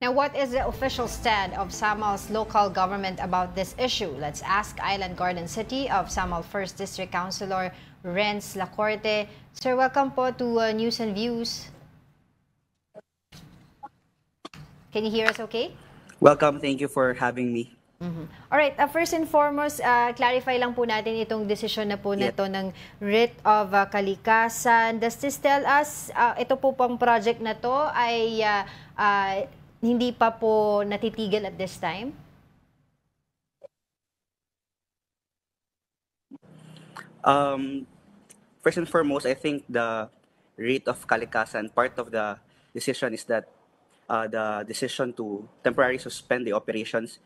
Now, what is the official stand of Samal's local government about this issue? Let's ask Island Garden City of Samal 1st District Councilor Renz Lacorte. Sir, welcome po to News and Views. Can you hear us okay? Welcome. Thank you for having me. Alright, first and foremost, clarify lang po natin itong desisyon na po nito ng writ of kalikasan. Does this tell us, ito po pong project na to ay hindi pa po natitigil at this time? First and foremost, I think the writ of kalikasan, part of the decision is that the decision to temporarily suspend the operations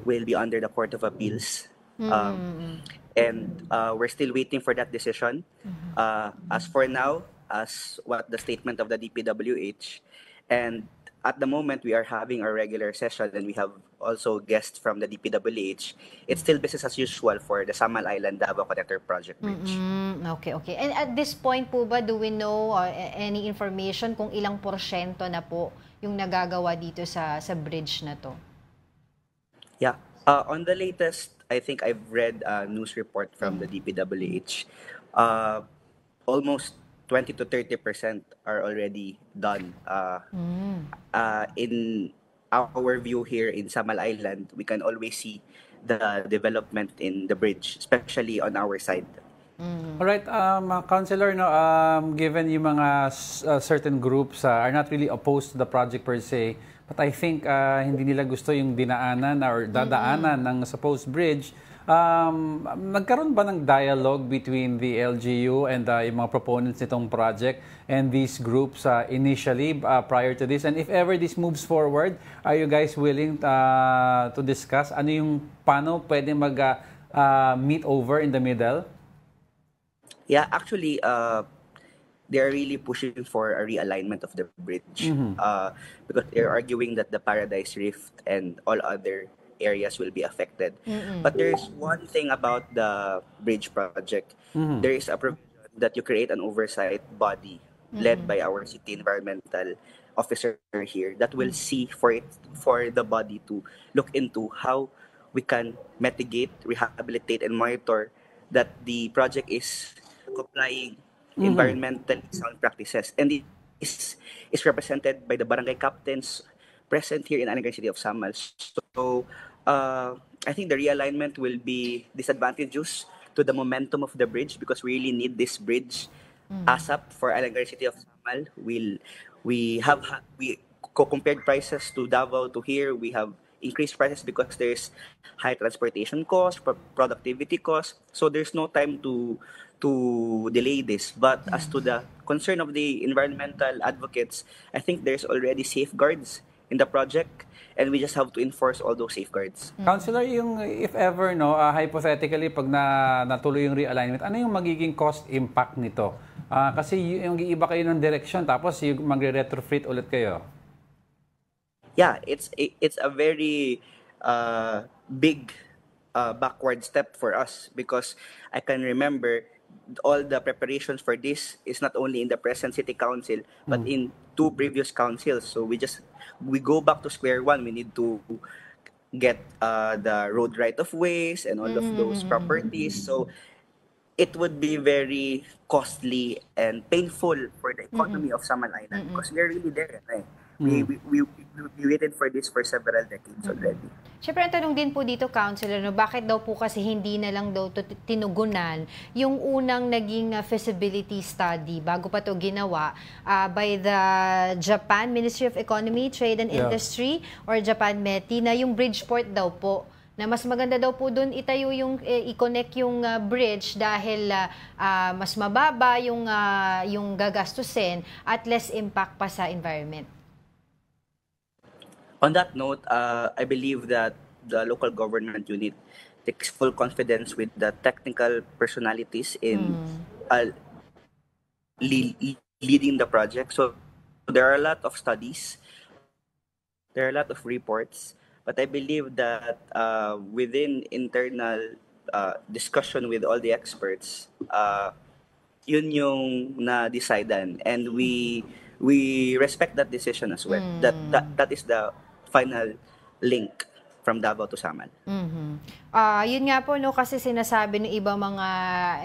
will be under the Court of Appeals. And we're still waiting for that decision. As for now, as what the statement of the DPWH, and at the moment we are having our regular session and we have also guests from the DPWH, it's still business as usual for the Samal Island Davao Connector Project Bridge. Okay. And at this point po ba, do we know any information kung ilang porsyento na po yung nagagawa dito sa bridge na to? Yeah. On the latest, I think I've read a news report from the DPWH. Almost 20 to 30% are already done. In our view here in Samal Island, we can always see the development in the bridge, especially on our side. Alright, Councilor, no, given yung mga certain groups are not really opposed to the project per se, but I think hindi nila gusto yung dinaanan or dadaanan ng supposed bridge. Nagkaroon ba ng dialogue between the LGU and yung mga proponents nitong project and these groups initially prior to this? And if ever this moves forward, are you guys willing to discuss ano yung paano pwede meet over in the middle? Yeah, actually, they are really pushing for a realignment of the bridge because they're arguing that the Paradise Rift and all other areas will be affected. But there's one thing about the bridge project. There is a provision that you create an oversight body led by our city environmental officer here that will see for the body to look into how we can mitigate, rehabilitate, and monitor that the project is complying environmentally sound practices, and it is represented by the barangay captains present here in Island Garden City of Samal. So I think the realignment will be disadvantageous to the momentum of the bridge because we really need this bridge ASAP for Island Garden City of Samal. We compared prices to Davao to here. We have increased prices because there's high transportation costs, productivity costs. So there's no time to delay this. But as to the concern of the environmental advocates, I think there's already safeguards in the project, and we just have to enforce all those safeguards. Councilor, yung if ever, no, hypothetically, pag natuloy yung realignment, ano yung magiging cost impact nito? Kasi yung iiba kayo ng direction, tapos yung magre-retrofit ulit kayo. Yeah, it's a very big backward step for us because I can remember all the preparations for this is not only in the present city council but in 2 previous councils. So we go back to square one. We need to get the road right of ways and all of those properties. So it would be very costly and painful for the economy of Samal Island because we're really there. Right? We waited for this for several decades already. Siyempre, ang tanong din po dito, Councilor, no, bakit daw po kasi hindi na lang daw tinugunan yung unang naging feasibility study bago pa to ginawa by the Japan Ministry of Economy, Trade and Industry or Japan METI na yung Bridgeport daw po na mas maganda daw po doon itayo yung i-connect yung bridge dahil mas mababa yung gagastusin at less impact pa sa environment. On that note, I believe that the local government unit takes full confidence with the technical personalities in leading the project. So there are a lot of studies, there are a lot of reports, but I believe that within internal discussion with all the experts, yun yung na-decidean, and we respect that decision as well. That is the final link from Davao to Samal. Yun nga po, no, kasi sinasabi ng ibang mga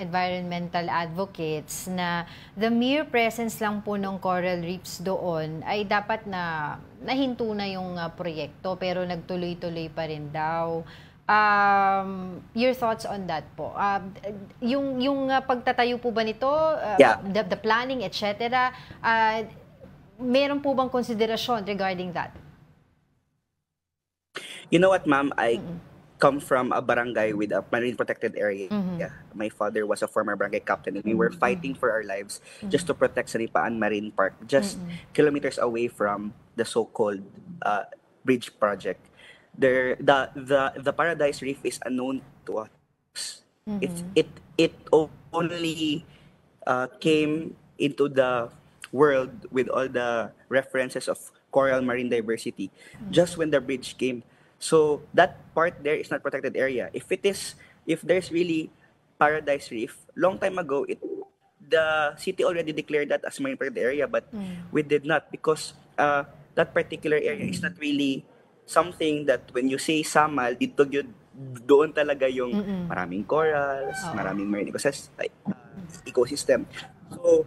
environmental advocates na the mere presence lang po ng coral reefs doon ay dapat na nahinto na yung proyekto pero nagtuloy-tuloy pa rin daw. Your thoughts on that po? Yung pagtatayo po ba nito, Yeah. the planning, etc., meron po bang konsiderasyon regarding that? You know what, ma'am? I come from a barangay with a marine protected area. My father was a former barangay captain, and we were fighting for our lives just to protect Sanipaan Marine Park, just kilometers away from the so-called bridge project. The Paradise Reef is unknown to us. It only came into the world with all the references of coral marine diversity just when the bridge came. So that part there is not protected area. If there's really Paradise Reef, long time ago the city already declared that as marine protected area, but we did not because that particular area is not really something that when you say Samal, dito yun, doon talaga yung maraming corals, maraming marine ecosystem. So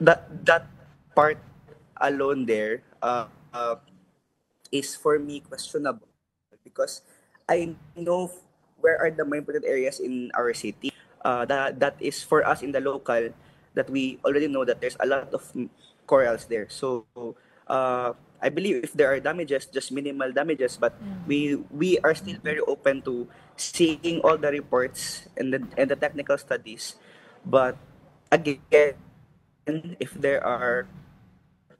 that part alone there is for me questionable because I know where are the marine protected areas in our city. That is for us in the local that we already know that there's a lot of corals there. So I believe if there are damages, just minimal damages, but we are still very open to seeing all the reports and the technical studies. But again, if there are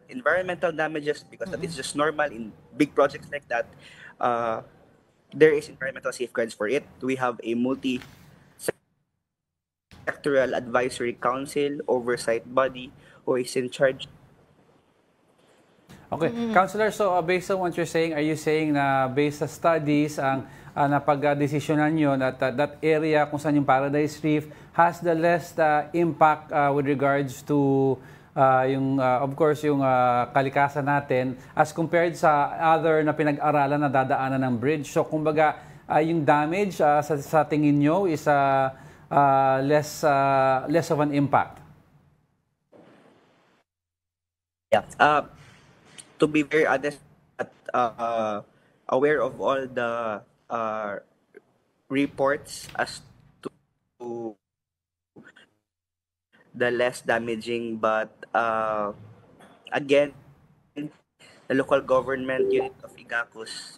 environmental damages, because that is just normal in big projects like that, there is environmental safeguards for it. We have a multi-sectoral advisory council oversight body who is in charge. Okay, Counselor, so based on what you're saying, are you saying na based sa studies ang napag-desisyonan nyo that that area kung saan yung Paradise Reef has the less impact with regards to of course, yung kalikasan natin as compared sa other na pinag-aralan na dadaanan ng bridge. So, kumbaga, yung damage sa tingin nyo is less of an impact. Yeah. To be very honest, aware of all the reports as to the less damaging, but again, the local government unit of Igacus,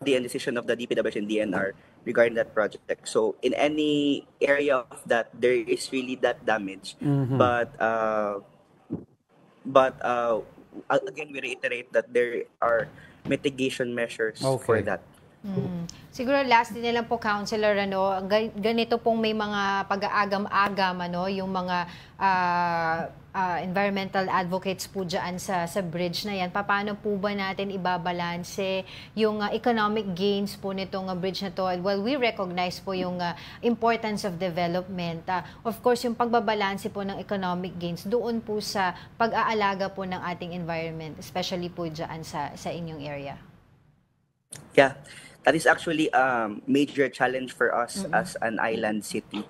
the decision of the DPWH and DNR regarding that project. So in any area of that, there is really that damage, but again, we reiterate that there are mitigation measures for that. Siguro last din na lang po, Counselor, ganito pong may mga pag-aagam-agam, yung mga environmental advocates po dyan sa bridge na yan. Paano po ba natin ibabalanse yung economic gains po nitong bridge na to? Well, we recognize po yung importance of development. Of course, yung pagbabalanse po ng economic gains doon po sa pag-aalaga po ng ating environment, especially po dyan sa inyong area. Yeah. That is actually a major challenge for us as an island city.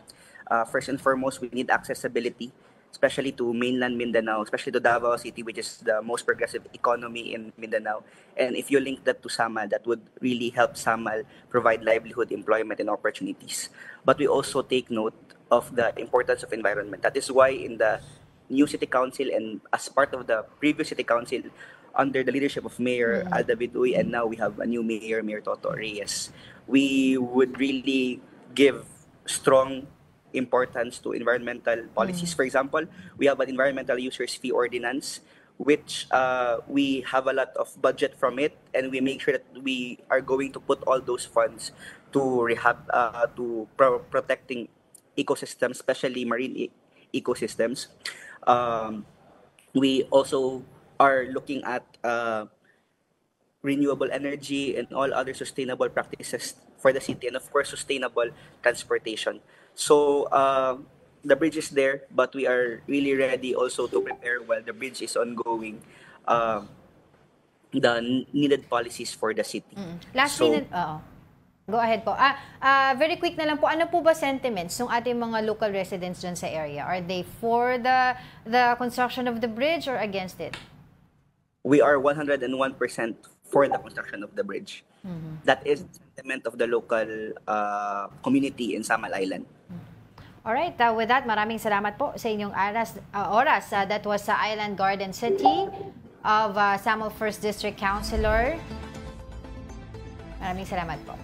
First and foremost, we need accessibility, especially to mainland Mindanao, especially to Davao City, which is the most progressive economy in Mindanao. And if you link that to Samal, that would really help Samal provide livelihood, employment, and opportunities. But we also take note of the importance of environment. That is why in the new city council and as part of the previous city council, under the leadership of Mayor Aldavid Uy, and now we have a new mayor, Mayor Toto Reyes, we would really give strong importance to environmental policies. For example, we have an environmental users fee ordinance, which we have a lot of budget from it, and we make sure that we are going to put all those funds to rehab, protecting ecosystems, especially marine ecosystems. We also are looking at renewable energy and all other sustainable practices for the city, and of course, sustainable transportation. So the bridge is there, but we are really ready also to prepare while the bridge is ongoing the needed policies for the city. Lastly, go ahead po. Very quick na lang po, ano po ba sentiments ng ating mga local residents dyan sa area? Are they for the construction of the bridge or against it? We are 101% for the construction of the bridge. That is the sentiment of the local community in Samal Island. Alright, with that, maraming salamat po sa inyong oras. That was sa Island Garden City of Samal 1st District Councilor. Maraming salamat po.